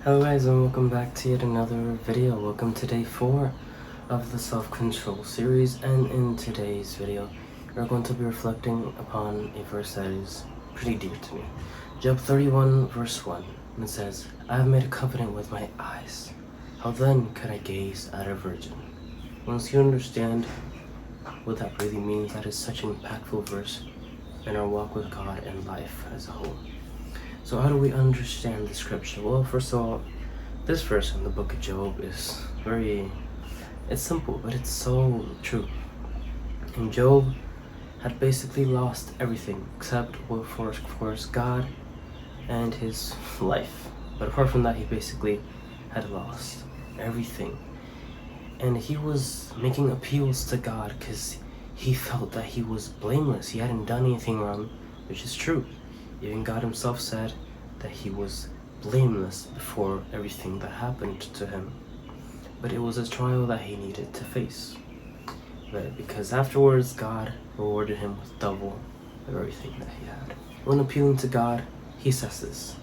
Hello guys, and welcome back to yet another video. Welcome to day 4 of the self-control series, and in today's video we're going to be reflecting upon a verse that is pretty dear to me. Job 31 verse 1, and it says, I have made a covenant with my eyes. How then could I gaze at a virgin? Once you understand what that really means, that is such an impactful verse in our walk with God and life as a whole. So how do we understand the scripture? Well, first of all, this verse in the book of Job is it's simple, but it's so true. And Job had basically lost everything except for, of course, God and his life. But apart from that, he basically had lost everything. And he was making appeals to God because he felt that he was blameless. He hadn't done anything wrong, which is true. Even God himself said that he was blameless before everything that happened to him. But it was a trial that he needed to face. But because afterwards God rewarded him with double of everything that he had. When appealing to God, he says this,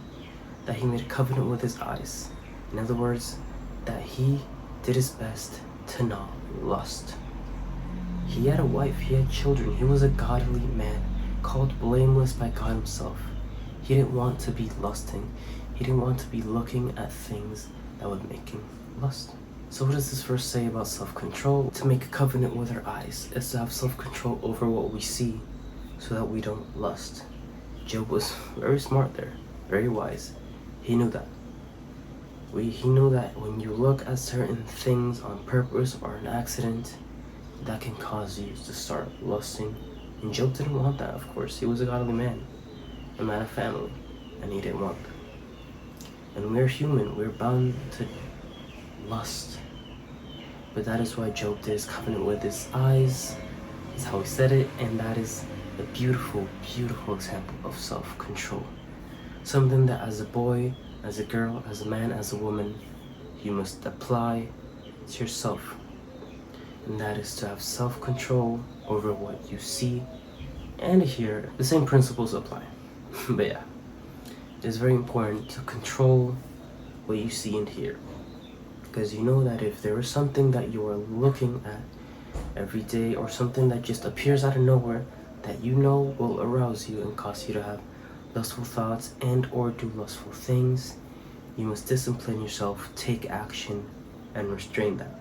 that he made a covenant with his eyes. In other words, that he did his best to not lust. He had a wife, he had children, he was a godly man, called blameless by God himself. He didn't want to be lusting. He didn't want to be looking at things that would make him lust. So what does this verse say about self-control? To make a covenant with our eyes is to have self-control over what we see so that we don't lust. Job was very smart there, very wise. He knew that. He knew that when you look at certain things on purpose or an accident, that can cause you to start lusting. And Job didn't want that, of course. He was a godly man, a man of family, and he didn't want that. And we're human, we're bound to lust. But that is why Job did his covenant with his eyes. That's how he said it, and that is a beautiful, beautiful example of self-control. Something that as a boy, as a girl, as a man, as a woman, you must apply to yourself. And that is to have self-control over what you see and hear. The same principles apply. But yeah, it is very important to control what you see and hear. Because you know that if there is something that you are looking at every day, or something that just appears out of nowhere that you know will arouse you and cause you to have lustful thoughts and or do lustful things, you must discipline yourself, take action, and restrain that.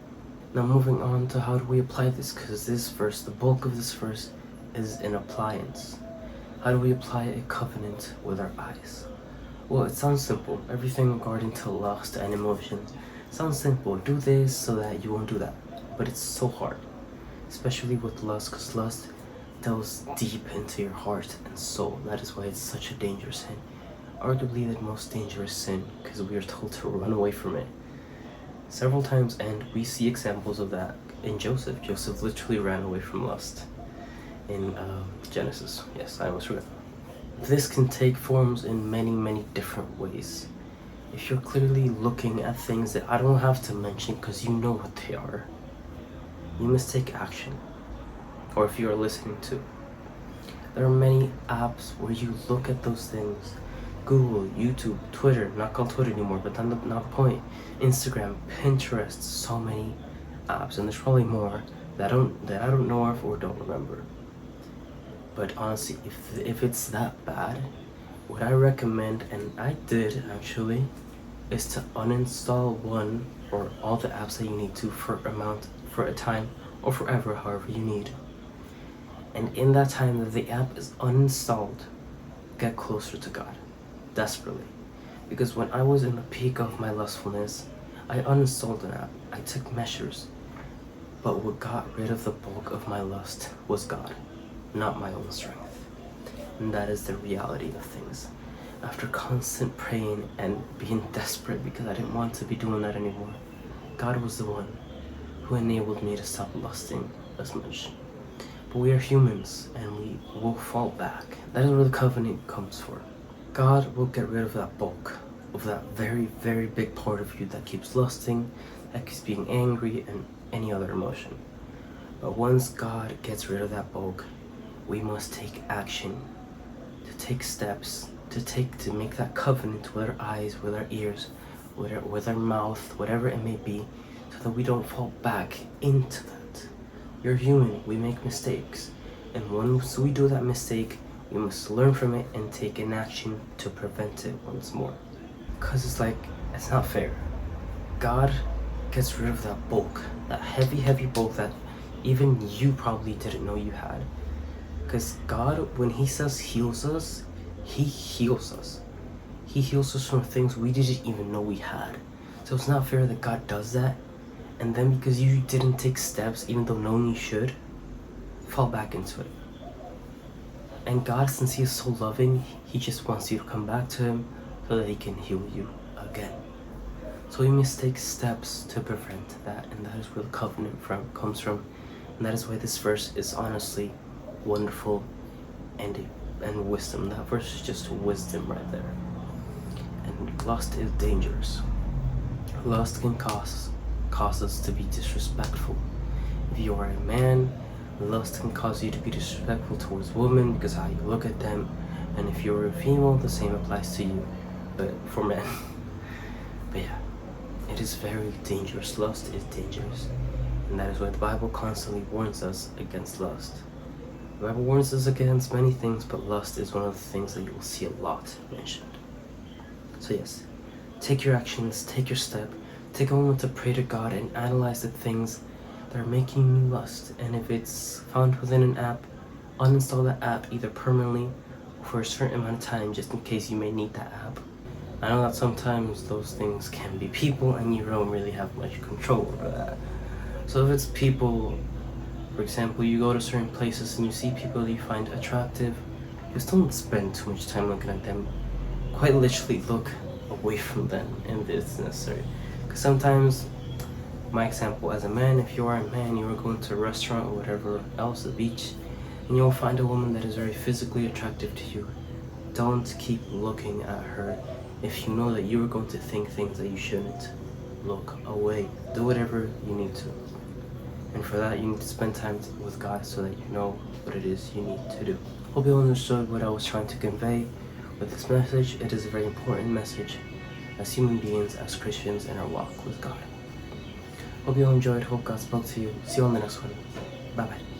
Now moving on to how do we apply this, because this verse, the bulk of this verse is an appliance. How do we apply a covenant with our eyes? Well, it sounds simple. Everything regarding to lust and emotions sounds simple. Do this so that you won't do that. But it's so hard, especially with lust, because lust delves deep into your heart and soul. That is why it's such a dangerous sin. Arguably the most dangerous sin, because we are told to run away from it several times, and we see examples of that in Joseph. Joseph literally ran away from lust in Genesis. Yes, I almost forgot. This can take forms in many, many different ways. If you're clearly looking at things that I don't have to mention because you know what they are, you must take action. Or if you are listening to, there are many apps where you look at those things. Google, YouTube, Twitter, not called Twitter anymore, but that's not the point. Instagram, Pinterest, so many apps, and there's probably more that I don't know of or don't remember. But honestly, if it's that bad, what I recommend, and I did actually, is to uninstall one or all the apps that you need to for a time, or forever, however you need. And in that time that the app is uninstalled, get closer to God. Desperately. Because when I was in the peak of my lustfulness, I uninstalled an app. I took measures. But what got rid of the bulk of my lust was God, not my own strength. And that is the reality of things. After constant praying and being desperate because I didn't want to be doing that anymore, God was the one who enabled me to stop lusting as much. But we are humans and we will fall back. That is where the covenant comes for. God will get rid of that bulk, of that very, very big part of you that keeps lusting, that keeps being angry, and any other emotion. But once God gets rid of that bulk, we must take action, to take steps, to make that covenant with our eyes, with our ears, with our mouth, whatever it may be, so that we don't fall back into that. You're human, we make mistakes. And once we do that mistake, we must learn from it and take an action to prevent it once more. Because it's not fair. God gets rid of that bulk, that heavy bulk that even you probably didn't know you had. Because God, when He says heals us, He heals us. He heals us from things we didn't even know we had. So it's not fair that God does that, and then because you didn't take steps, even though knowing you should, fall back into it. And God, since He is so loving, He just wants you to come back to Him so that He can heal you again. So we must take steps to prevent that, and that is where the covenant comes from. And that is why this verse is honestly wonderful and wisdom. That verse is just wisdom right there. And lust is dangerous. Lust can cause us to be disrespectful. If you are a man, lust can cause you to be disrespectful towards women because how you look at them. And if you're a female, the same applies to you, but for men. But yeah, it is very dangerous. Lust is dangerous. And that is why the Bible constantly warns us against lust. The Bible warns us against many things, but lust is one of the things that you will see a lot mentioned. So yes, take your actions, take your step, take a moment to pray to God and analyze the things that are making you lust. And if it's found within an app, uninstall that app either permanently or for a certain amount of time, just in case you may need that app. I know that sometimes those things can be people and you don't really have much control over that. So if it's people, for example, you go to certain places and you see people that you find attractive, just don't spend too much time looking at them. Quite literally look away from them if it's necessary. Because sometimes, my example as a man, if you are a man, you are going to a restaurant or whatever else, a beach, and you'll find a woman that is very physically attractive to you. Don't keep looking at her if you know that you are going to think things that you shouldn't. Look away. Do whatever you need to. And for that, you need to spend time with God so that you know what it is you need to do. Hope you understood what I was trying to convey with this message. It is a very important message as human beings, as Christians in our walk with God. Hope you all enjoyed. Hope God spoke to you. See you on the next one. Bye bye.